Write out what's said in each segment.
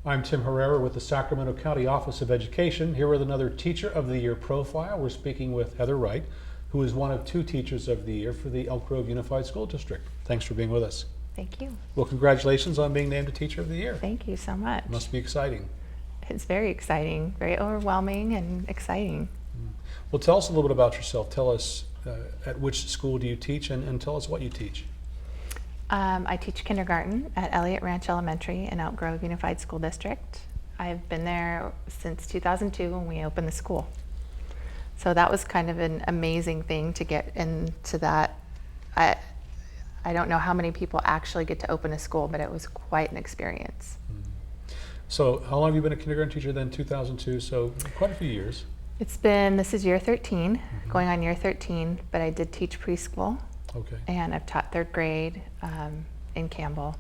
I'm Tim Herrera with the Sacramento County Office of Education, here with another Teacher of the Year profile. We're speaking with Heather Wright, who is one of two Teachers of the Year for the Elk Grove Unified School District. Thanks for being with us. Thank you. Well, congratulations on being named a Teacher of the Year. Thank you so much. Must be exciting. It's very exciting, very overwhelming and exciting. Well, tell us a little bit about yourself. Tell us at which school do you teach, and tell us what you teach. I teach kindergarten at Elliott Ranch Elementary in Elk Grove Unified School District. I've been there since 2002 when we opened the school. So that was kind of an amazing thing to get into that. I don't know how many people actually get to open a school, but it was quite an experience. So how long have you been a kindergarten teacher then? 2002, so quite a few years. This is year 13, going on year 13, but I did teach preschool. Okay. And I've taught third grade in Campbell.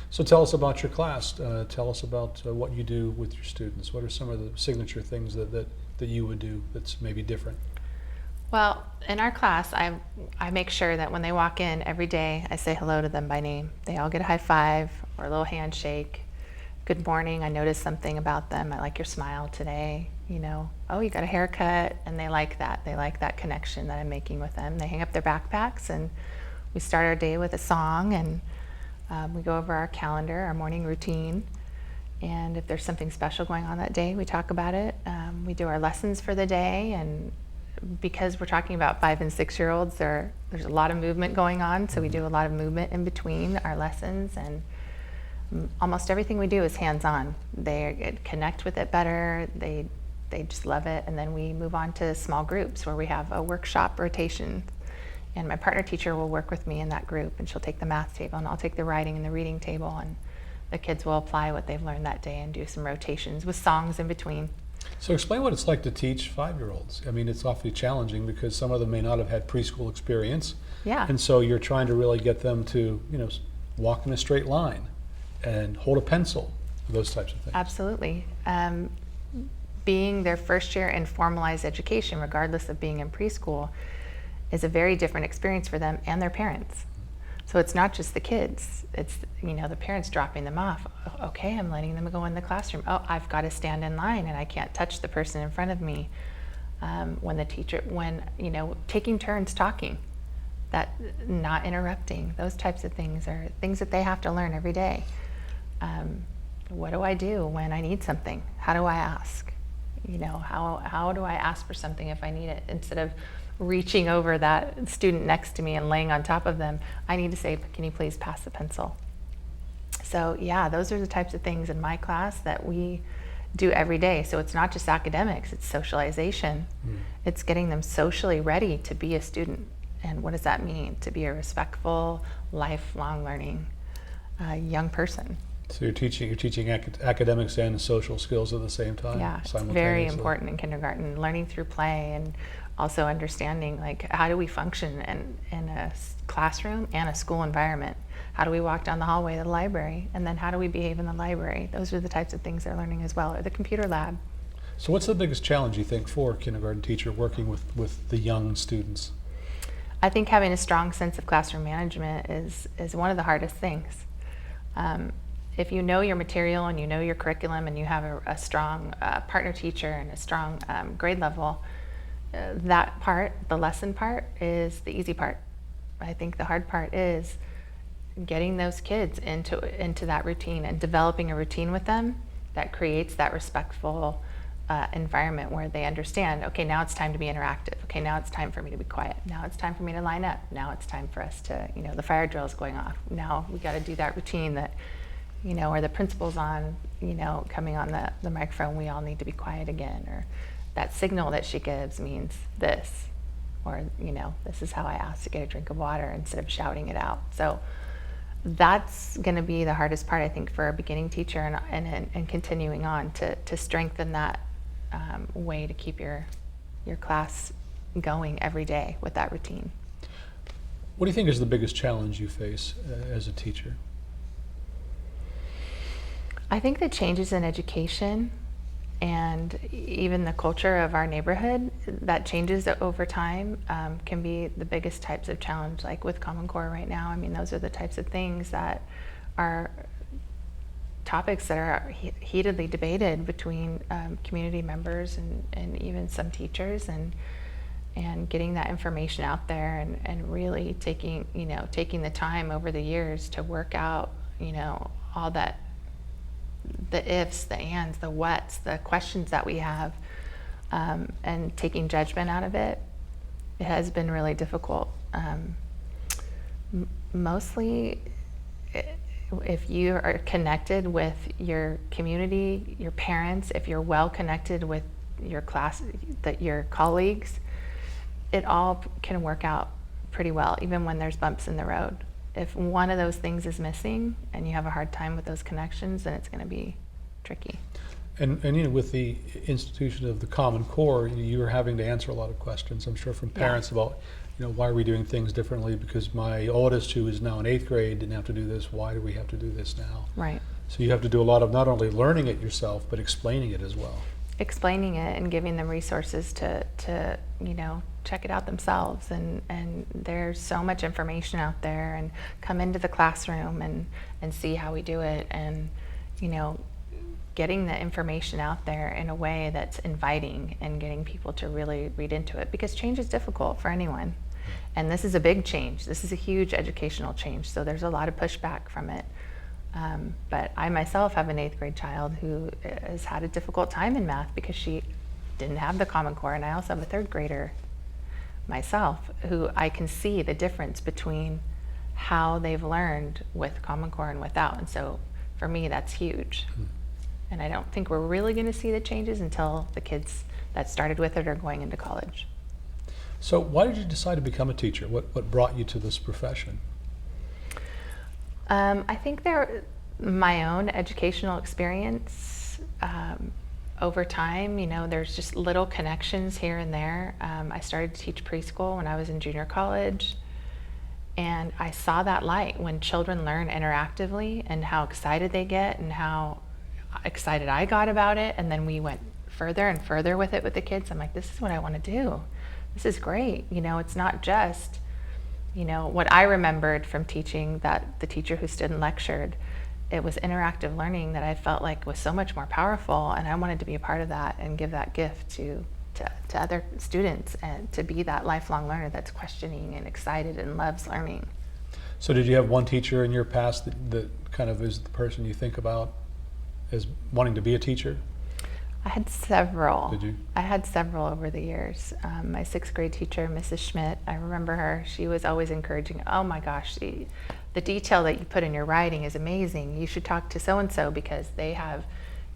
So tell us about your class. Tell us about what you do with your students. What are some of the signature things that you would do that's maybe different? Well, in our class, I make sure that when they walk in every day, I say hello to them by name. They all get a high five or a little handshake. Good morning, I noticed something about them. I like your smile today. You know, oh, you got a haircut, and they like that. They like that connection that I'm making with them. They hang up their backpacks, and we start our day with a song, and we go over our calendar, our morning routine, and if there's something special going on that day, we talk about it. We do our lessons for the day, and because we're talking about 5 and 6 year olds, there's a lot of movement going on, so we do a lot of movement in between our lessons, and almost everything we do is hands-on. They connect with it better. They just love it. And then we move on to small groups where we have a workshop rotation. And my partner teacher will work with me in that group, and she'll take the math table, and I'll take the writing and the reading table, and the kids will apply what they've learned that day and do some rotations with songs in between. So explain what it's like to teach 5-year-olds. I mean, it's awfully challenging because some of them may not have had preschool experience. Yeah. And so you're trying to really get them to, walk in a straight line and hold a pencil, those types of things. Absolutely. Being their first year in formalized education, regardless of being in preschool, is a very different experience for them and their parents. So it's not just the kids, it's the parents dropping them off. Okay, I'm letting them go in the classroom. Oh, I've got to stand in line and I can't touch the person in front of me. Taking turns talking, that not interrupting, those types of things are things that they have to learn every day. What do I do when I need something? How do I ask? How do I ask for something if I need it? Instead of reaching over that student next to me and laying on top of them, I need to say, can you please pass the pencil? So yeah, those are the types of things in my class that we do every day. So it's not just academics, it's socialization. It's getting them socially ready to be a student. And what does that mean? To be a respectful, lifelong learning young person. So you're teaching academics and social skills at the same time? Yeah, it's very important in kindergarten, learning through play and also understanding how do we function in a classroom and a school environment. How do we walk down the hallway to the library, and then how do we behave in the library? Those are the types of things they're learning as well, or the computer lab. So what's the biggest challenge you think for a kindergarten teacher working with the young students? I think having a strong sense of classroom management is one of the hardest things. If you know your material and you know your curriculum and you have a strong partner teacher and a strong grade level, that part, the lesson part, is the easy part. I think the hard part is getting those kids into that routine and developing a routine with them that creates that respectful environment where they understand, okay, now it's time to be interactive. Okay, now it's time for me to be quiet. Now it's time for me to line up. Now it's time for us to, the fire drill is going off. Now we got to do that routine that, or the principal's on, coming on the microphone, we all need to be quiet again, or that signal that she gives means this, or, this is how I ask to get a drink of water instead of shouting it out. So that's going to be the hardest part, I think, for a beginning teacher and continuing on to strengthen that way to keep your class going every day with that routine. What do you think is the biggest challenge you face as a teacher? I think the changes in education and even the culture of our neighborhood that changes over time can be the biggest types of challenge, like with Common Core right now. I mean, those are the types of things that are topics that are heatedly debated between community members and even some teachers, and getting that information out there, and really taking the time over the years to work out, all that, the ifs, the ands, the whats, the questions that we have, and taking judgment out of it. It has been really difficult. Mostly, if you are connected with your community, your parents, if you're well connected with your class, your colleagues, it all can work out pretty well, even when there's bumps in the road. If one of those things is missing and you have a hard time with those connections, then it's going to be tricky. And with the institution of the Common Core, you're having to answer a lot of questions, I'm sure, from parents about, why are we doing things differently? Because my oldest, who is now in 8th grade, didn't have to do this. Why do we have to do this now? Right. So you have to do a lot of not only learning it yourself, but explaining it as well. Explaining it and giving them resources to check it out themselves. And there's so much information out there, and come into the classroom and see how we do it, and getting the information out there in a way that's inviting and getting people to really read into it, because change is difficult for anyone. And this is a big change. This is a huge educational change. So there's a lot of pushback from it. But I myself have an 8th grade child who has had a difficult time in math because she didn't have the Common Core. And I also have a 3rd grader myself who I can see the difference between how they've learned with Common Core and without. And so for me, that's huge. And I don't think we're really going to see the changes until the kids that started with it are going into college. So why did you decide to become a teacher? What brought you to this profession? I think my own educational experience over time, there's just little connections here and there. I started to teach preschool when I was in junior college, and I saw that light when children learn interactively and how excited they get and how excited I got about it. And then we went further and further with it with the kids. I'm like, this is what I want to do. This is great. It's not just, what I remembered from teaching, that the teacher who stood and lectured, it was interactive learning that I felt like was so much more powerful, and I wanted to be a part of that and give that gift to other students, and to be that lifelong learner that's questioning and excited and loves learning. So did you have one teacher in your past that kind of is the person you think about as wanting to be a teacher? I had several. Did you? I had several over the years. My 6th grade teacher, Mrs. Schmidt, I remember her. She was always encouraging. Oh my gosh, the detail that you put in your writing is amazing. You should talk to so-and-so because they have,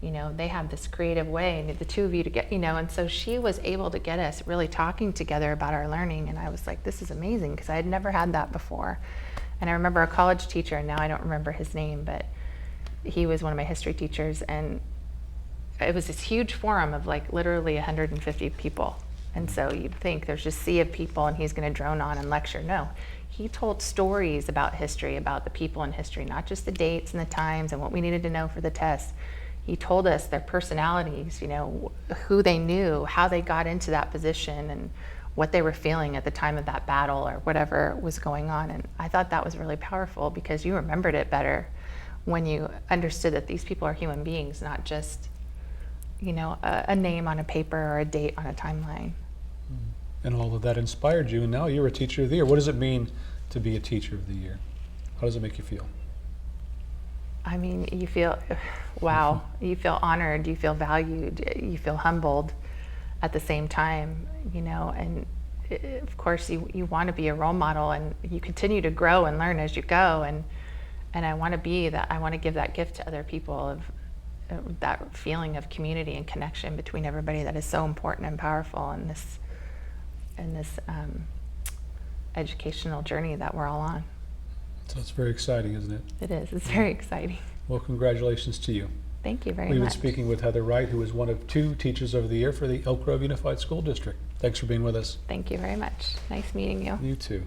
they have this creative way, and the two of you to get, and so she was able to get us really talking together about our learning. And I was like, this is amazing, because I had never had that before. And I remember a college teacher, and now I don't remember his name, but he was one of my history teachers, and it was this huge forum of like literally 150 people. And so you'd think there's just a sea of people and he's going to drone on and lecture. No, he told stories about history, about the people in history, not just the dates and the times and what we needed to know for the test. He told us their personalities, who they knew, how they got into that position, and what they were feeling at the time of that battle or whatever was going on. And I thought that was really powerful, because you remembered it better when you understood that these people are human beings, not just a name on a paper or a date on a timeline. And all of that inspired you, and now you're a teacher of the year. What does it mean to be a teacher of the year? How does it make you feel? I mean, you feel, wow, you feel honored, you feel valued, you feel humbled at the same time, and of course you want to be a role model, and you continue to grow and learn as you go, and I want to be that. I want to give that gift to other people of that feeling of community and connection between everybody that is so important and powerful in this educational journey that we're all on. So it's very exciting, isn't it? It is. It's very exciting. Well, congratulations to you. Thank you very We've been much. speaking with Heather Wright, who is one of 2 Teachers of the Year for the Elk Grove Unified School District. Thanks for being with us. Thank you very much. Nice meeting you. You too.